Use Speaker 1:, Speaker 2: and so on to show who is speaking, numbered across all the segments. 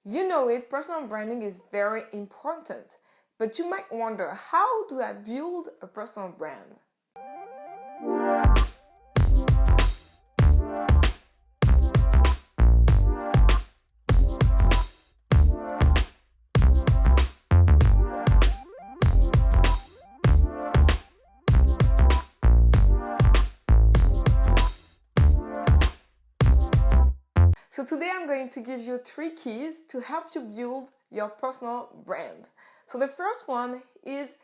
Speaker 1: You know it, personal branding is very important. But you might wonder, how do I build a personal brand? So today I'm going to give you 3 keys to help you build your personal brand. So the first one is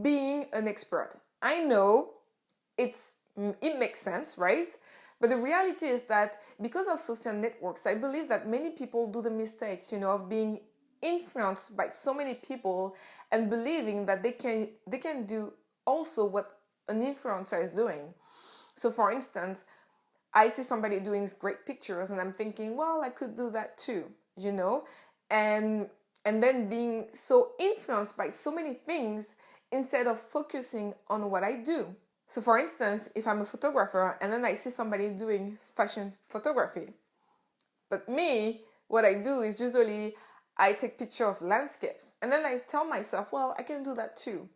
Speaker 1: being an expert. I know it makes sense, right? But the reality is that because of social networks, I believe that many people do the mistakes, of being influenced by so many people and believing that they can do also what an influencer is doing. So for instance, I see somebody doing great pictures and I'm thinking, well, I could do that too, and then being so influenced by so many things instead of focusing on what I do. So for instance, if I'm a photographer and then I see somebody doing fashion photography, but me, what I do is usually I take pictures of landscapes and then I tell myself, well, I can do that too.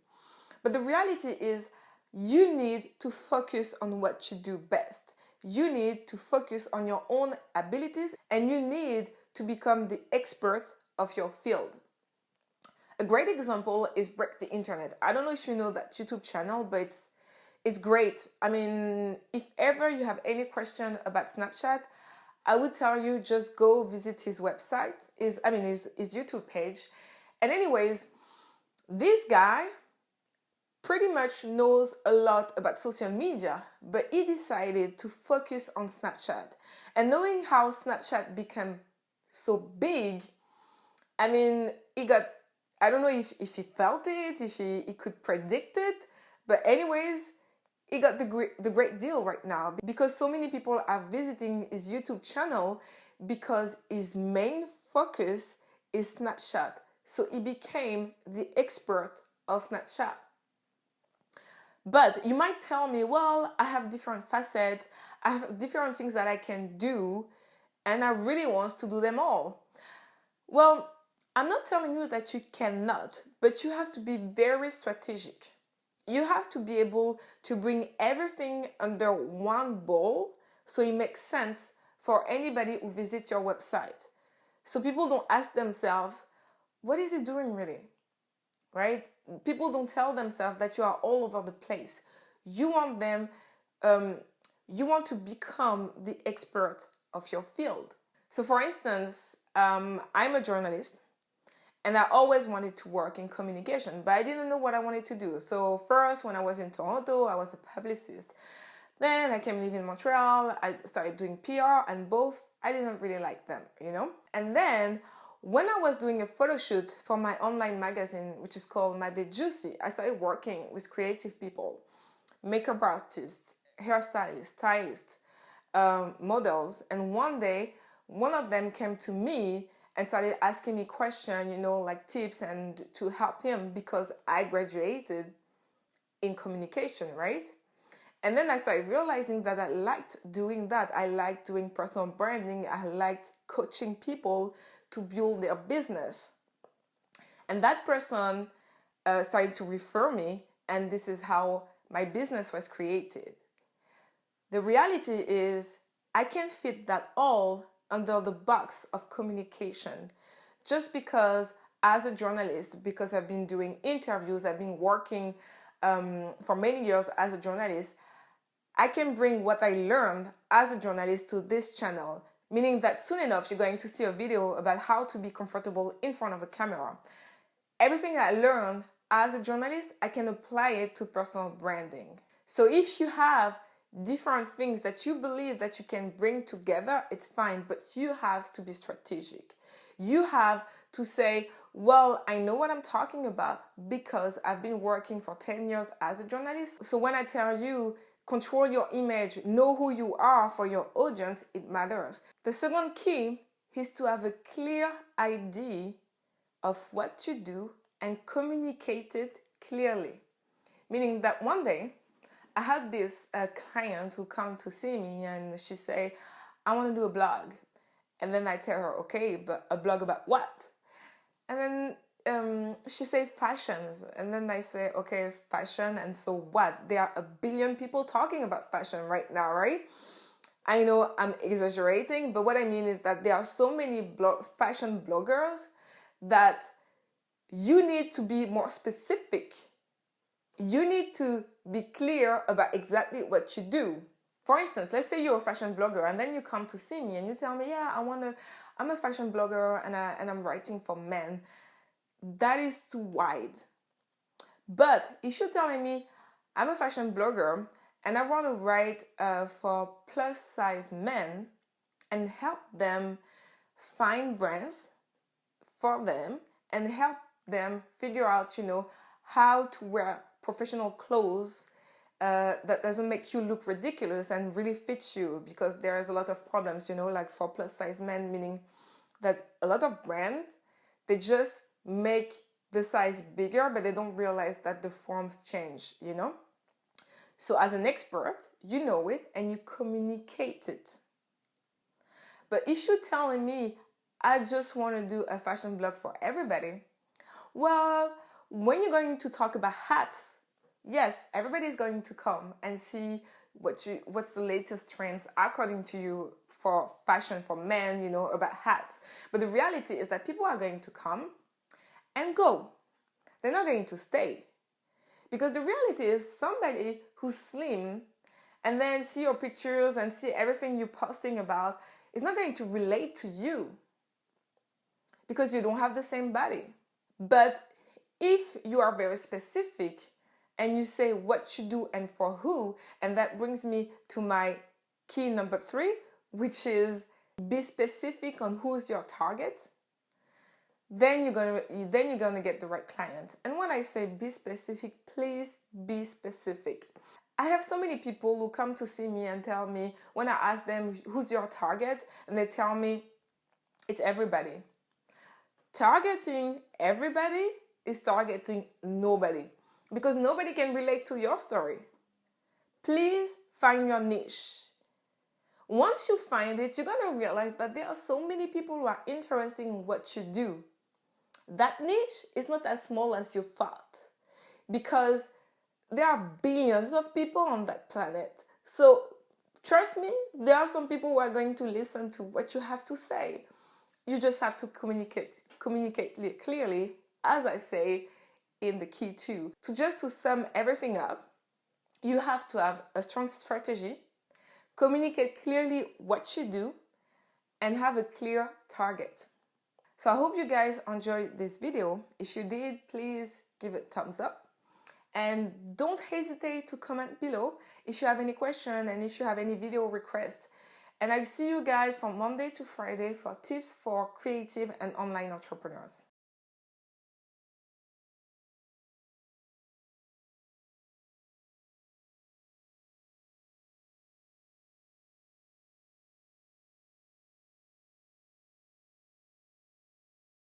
Speaker 1: But the reality is you need to focus on what you do best. You need to focus on your own abilities and you need to become the expert of your field. A great example is Break the Internet. I don't know if you know that YouTube channel, but it's great. I mean, if ever you have any question about Snapchat, I would tell you just go visit his website, his YouTube page. And anyways, this guy pretty much knows a lot about social media, but he decided to focus on Snapchat. And knowing how Snapchat became so big, I mean, I don't know if he felt it, if he could predict it, but anyways, he got the great deal right now because so many people are visiting his YouTube channel because his main focus is Snapchat. So he became the expert of Snapchat. But you might tell me, well, I have different facets, I have different things that I can do, and I really want to do them all. Well, I'm not telling you that you cannot, but you have to be very strategic. You have to be able to bring everything under one bowl so it makes sense for anybody who visits your website. So people don't ask themselves, what is he doing really? Right? People don't tell themselves that you are all over the place. You want them, you want to become the expert of your field. So for instance, I'm a journalist and I always wanted to work in communication, but I didn't know what I wanted to do. So first, when I was in Toronto, I was a publicist. Then I came live in Montreal, I started doing PR, and both, I didn't really like them, And then when I was doing a photo shoot for my online magazine, which is called MADLYJUICY, I started working with creative people, makeup artists, hairstylists, stylists, models. And one day, one of them came to me and started asking me questions, like tips and to help him because I graduated in communication, right? And then I started realizing that I liked doing that. I liked doing personal branding. I liked coaching people to build their business. And that person started to refer me, and this is how my business was created. The reality is I can't fit that all under the box of communication just because as a journalist, because I've been doing interviews, I've been working for many years as a journalist, I can bring what I learned as a journalist to this channel, meaning that soon enough you're going to see a video about how to be comfortable in front of a camera. Everything I learned as a journalist, I can apply it to personal branding. So if you have different things that you believe that you can bring together, it's fine, but you have to be strategic. You have to say, well, I know what I'm talking about because I've been working for 10 years as a journalist. So when I tell you, control your image, know who you are for your audience, it matters. The second key is to have a clear idea of what you do and communicate it clearly. Meaning that one day, I had this client who come to see me and she say, I want to do a blog. And then I tell her, okay, but a blog about what? And then she say fashions. And then I say, okay, fashion, and so what? There are a billion people talking about fashion right now, right? I know I'm exaggerating, but what I mean is that there are so many fashion bloggers that you need to be more specific. You need to be clear about exactly what you do. For instance, let's say you're a fashion blogger and then you come to see me and you tell me, yeah, I'm a fashion blogger and I'm writing for men. That is too wide. But if you're telling me I'm a fashion blogger and I want to write for plus size men and help them find brands for them and help them figure out, how to wear professional clothes that doesn't make you look ridiculous and really fits you, because there's a lot of problems, like for plus size men, meaning that a lot of brands, they just make the size bigger, but they don't realize that the forms change, So as an expert, you know it and you communicate it. But if you're telling me, I just want to do a fashion blog for everybody, well, when you're going to talk about hats, yes, everybody's going to come and see what's the latest trends according to you for fashion for men, about hats. But the reality is that people are going to come and go. They're not going to stay. Because the reality is somebody who's slim and then see your pictures and see everything you're posting about is not going to relate to you because you don't have the same body. But if you are very specific and you say what you do and for who, and that brings me to my key number 3, which is be specific on who's your target, then you're gonna get the right client. And when I say be specific, please be specific. I have so many people who come to see me and tell me, when I ask them who's your target, and they tell me it's everybody. Targeting everybody is targeting nobody, because nobody can relate to your story. Please find your niche. Once you find it, you're going to realize that there are so many people who are interested in what you do. That niche is not as small as you thought, because there are billions of people on that planet. So trust me, there are some people who are going to listen to what you have to say. You just have to communicate clearly, as I say in the key 2. To sum everything up, you have to have a strong strategy, communicate clearly what you do, and have a clear target. So I hope you guys enjoyed this video. If you did, please give it a thumbs up. And don't hesitate to comment below if you have any question and if you have any video requests. And I see you guys from Monday to Friday for tips for creative and online entrepreneurs.